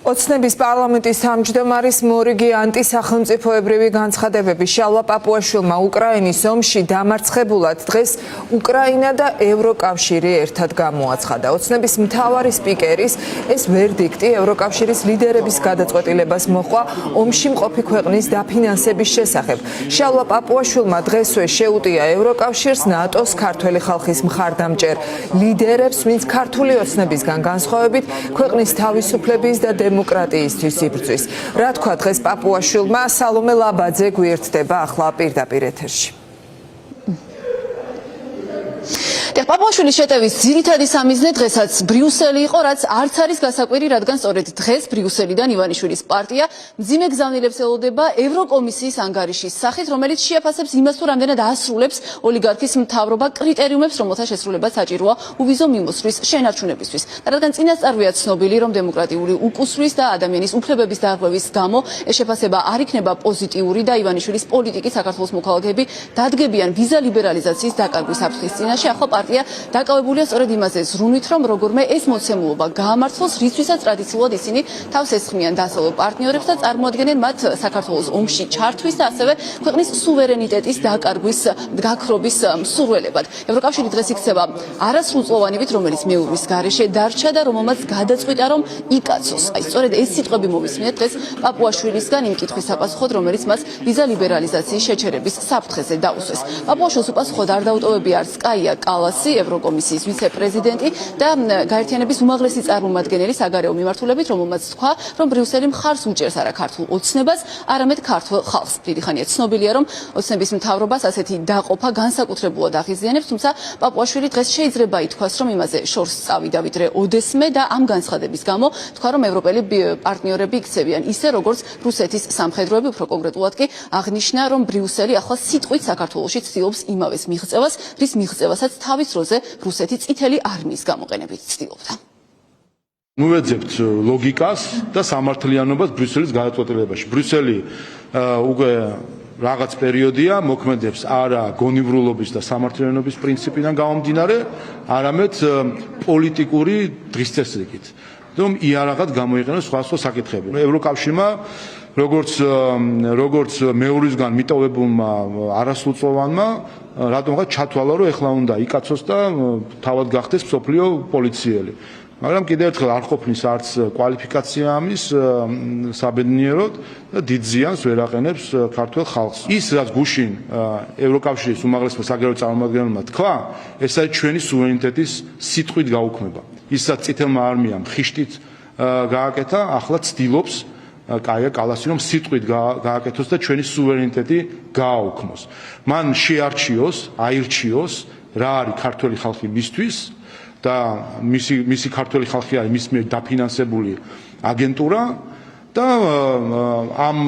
ოცნების პარლამენტის თავმჯდომარის მორიგი ანტისახელმწიფოებრივი განცხადებები შალვა პაპუაშვილმა უკრაინის ომში დამარცხებულად დღეს უკრაინა და ევროკავშირი ერთად გამოაცხადა. ოცნების მთავარი სპიკერის ეს ვერდიქტი ევროკავშირის ლიდერების გადაწყვეტილებას მოჰყვა ომში მყოფი ქვეყნის დაფინანსების შესახებ. შალვა პაპუაშვილმა დღესვე შეუტია ევროკავშირს ნატოს ქართველი ხალხის მხარდამჭერ ლიდერებს, ვინც ქართული ოცნებისგან განსხვავებით ქვეყნის თავისუფლების და დემოკრატიისთვის იბრძვის. რა თქვა დღეს პაპუაშვილმა, სალომე ლაბაძე გვერდდება ახლა პირდაპირ ეთერში. პაპუაშვილის შეტევის ძირითადი სამიზნე დღესაც ბრიუსელი იყო, რაც არც არის გასაკვირი, რადგან სწორედ დღეს ბრიუსელიდან ივანიშვილის პარტია მძიმე გზავნილებს ელოდება ევროკომისიის ანგარიშის სახით, რომელიც შეაფასებს იმას, თუ რამდენად ასრულებს ოლიგარქის მთავრობა კრიტერიუმებს, რომელთა შესრულება საჭიროა უვიზო მიმოსვლის შენარჩუნებისთვის. რადგან წინასწარვეა ცნობილი, რომ დემოკრატიული უკუსვრის და ადამიანის უფლებების დარღვევის გამო ეს შეფასება არ იქნება პოზიტიური და ივანიშვილის პოლიტიკით საქართველოს მოქალაქეები დადგებიან ვიზა ლიბერალიზაციის დაკარგვის საფრთხის წინაშე. ახლა პარტია დაკავებულია სწორედ იმაზე ზრუნვით, რომ როგორმე ეს მოცემულობა გაამართლოს, რისთვისაც ტრადიციულად ისინი თავს ესხმიან დასავლელ პარტნიორებს და წარმოადგენენ მათ საქართველოს ომში ჩართვის და ასევე ქვეყნის სუვერენიტეტის დაკარგვის, გაქრობის მსურველებად. ევროკავშირი დღეს იქცევა არასრულწლოვანივით, რომელიც მეურვის გარეშე დარჩა და რომელმაც გადაწყვიტა, რომ იკაცოს. აი, სწორედ ეს სიტყვები მოვისმინეთ დღეს პაპუაშვილისგან იმ კითხვის საპასუხოდ, რომელიც მას ვიზა ლიბერალიზაციის შეჩერების საფრთხეზე დაუსვეს. პაპუაშვილს უპასუხოდ არ დაუტოვებია არც კაია კალასი, ევროკომისიის ვიცე-პრეზიდენტი და გაერთიანების უმაღლესი წარმომადგენელი საგარეო მიმართულებით, რომელმაც თქვა, რომ ბრიუსელი მხარს უჭერს არა ქართულ ოცნებას, არამედ ქართველ ხალხს. დიდი ხანია ცნობილია, რომ ოცნების მთავრობას ასეთი დაყოფა განსაკუთრებულად აღიზიანებს, თუმცა პაპუაშვილი დღეს შეიძლება ითქვას, რომ იმაზე შორს წავიდა ვიდრე ოდესმე და ამ განცხადების გამო თქვა, რომ ევროპელი პარტნიორები იქცევიან ისე, როგორც რუსეთის სამხედროები, უფრო კონკრეტულად კი აღნიშნა, რომ ბრიუსელი ახლა სიტყვით საქართველოში ცდილობს იმავეს მიღწევას, რის მიღწევასაც თავის დროზე რუსეთი წითელი არმიის გამოყენებით ცდილობდა. ნუვეძებთ ლოგიკას და სამართლიანობას ბრიუსელის გადაწყვეტილებაში. ბრიუსელი უკვე რაღაც პერიოდია მოქმედებს არა გონივრულობის და სამართლიანობის პრინციპიდან გამომდინარე, არამედ პოლიტიკური დღისწესრიგით. რომ იარაღად გამოიყენოს სხვადასხვა საკითხები. ევროკავშირმა როგორც მეურვისგან მიტოვებულმა არასრულწლოვანმა რატომღაც ჩათვალა, რომ ეხლა უნდა იკაცოს და თავად გახდეს მსოფლიო პოლიციელი. მაგრამ კიდევ ერთხელ არ ყოფნის არც კვალიფიკაცია ამის საბედნიეროდ და დიდ ზიანს ვერ აყენებს ქართულ ხალხს. ის რაც გუშინ ევროკავშირის უმაღლესმა საგარეო წარმომადგენელმა თქვა, ეს არის ჩვენი სუვერენიტეტის სიტყვით გაუქმება. ისაც წითელმა არმიამ ხიშტით გააკეთა, ახლა ცდილობს კაია კალასი, რომ სიტყვით გააკეთოს და ჩვენი სუვერენიტეტი გააუქმოს. მან აირჩიოს რა არის ქართველი ხალხი მისთვის და მისი ქართველი ხალხი არის მის მიერ დაფინანსებული აგენტურა და ამ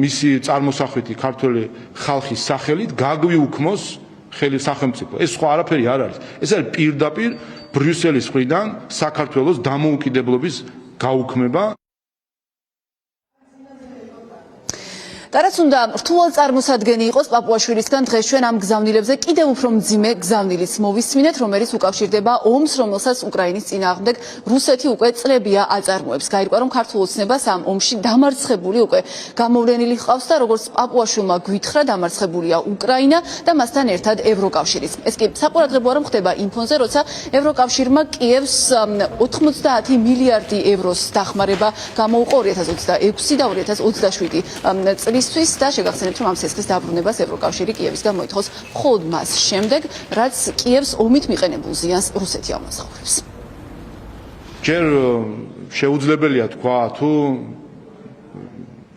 მისი წარმოსახვითი ქართველი ხალხის სახელით გაგვიუქმოს სახელმწიფო. ეს სხვა არაფერი არ არის. ეს არის პირდაპირ ბრიუსელის მხრიდან საქართველოს დამოუკიდებლობის გაუქმება. და რაც უნდა რთულად წარმოსადგენი იყოს პაპუაშვილისგან, დღეს ჩვენ ამ გზავნილებზე კიდევ უფრო მძიმე გზავნილიც მოვისმინეთ, რომელიც უკავშირდება ომს, რომელსაც უკრაინის წინააღმდეგ რუსეთი უკვე წლებია აწარმოებს. გაირკვა, რომ ქართულ ოცნებას ამ ომში დამარცხებული უკვე გამოვლენილი ჰყავს და როგორც პაპუაშვილმა გვითხრა, დამარცხებულია უკრაინა და მასთან ერთად ევროკავშირიც. ეს კი საყურადღებოა, რომ ხდება იმ ფონზე, როცა ევროკავშირმა კიევს 90 მილიარდი ევროს დახმარება გამოუყო 2026 და 2027 წლის და შეგახსენებთ, რომ ამ სესხის დაბრუნებას ევროკავშირი კიევისგან მოითხოვს მხოლოდ მას შემდეგ, რაც კიევს ომით მიყენებულ ზიანს რუსეთი ამასახურებს. ჯერ შეუძლებელია თქვა, თუ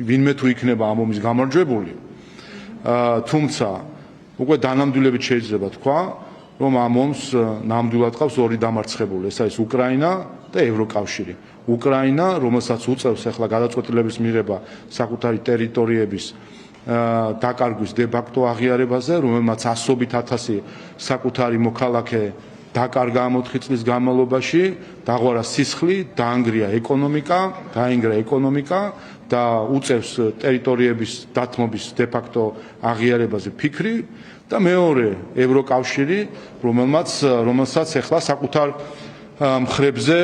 ვინმე თუ იქნება ამ ომის გამარჯვებული, თუმცა უკვე დანამდვილებით შეიძლება თქვა, რომ ამ ომს ნამდვილად ყავს ორი დამარცხებული, ეს არის უკრაინა და ევროკავშირი. უკრაინა, რომელსაც უწევს ახლა გადაწყვეტილების მიღება საკუთარი ტერიტორიების დაკარგვის დე-ფაქტო აღიარებაზე, რომელმაც ასობით ათასი საკუთარი მოქალაქე დაკარგა ამ 4 წლის განმავლობაში, დაღვარა სისხლი, დაანგრია ეკონომიკა და უწევს ტერიტორიების დათმობის დე-ფაქტო აღიარებაზე ფიქრი და მეორე ევროკავშირი, რომელსაც ახლა საკუთარ მხრებზე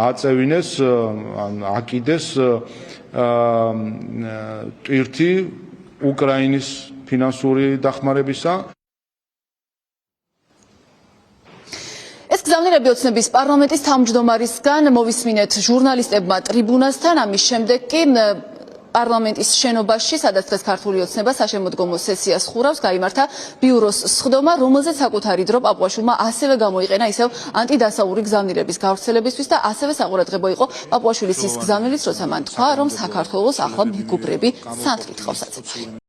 აწევინეს ან აკიდეს ტვირთი უკრაინის ფინანსური დახმარებისა. ეს გზავნილები ოცნების პარლამენტის თავმჯდომარისგან მოვისმინეთ ჟურნალისტებმა ტრიბუნასთან, ამის შემდეგ კი პარლამენტის შენობაში, სადაც დღეს ქართული ოცნება საშემოდგომო სესიას ხურავს, გაიმართა ბიუროს სხდომა, რომელზეც საკუთარი დრო პაპუაშვილმა ასევე გამოიყენა ისევ ანტიდასაური გზავნილების გავრცელებისთვის და ასევე საყურადღებო იყო პაპუაშვილის ის გზავნილიც, როცა მან თქვა, რომ საქართველოს ახლა მეგობრები სანთლით ხავსაცებია.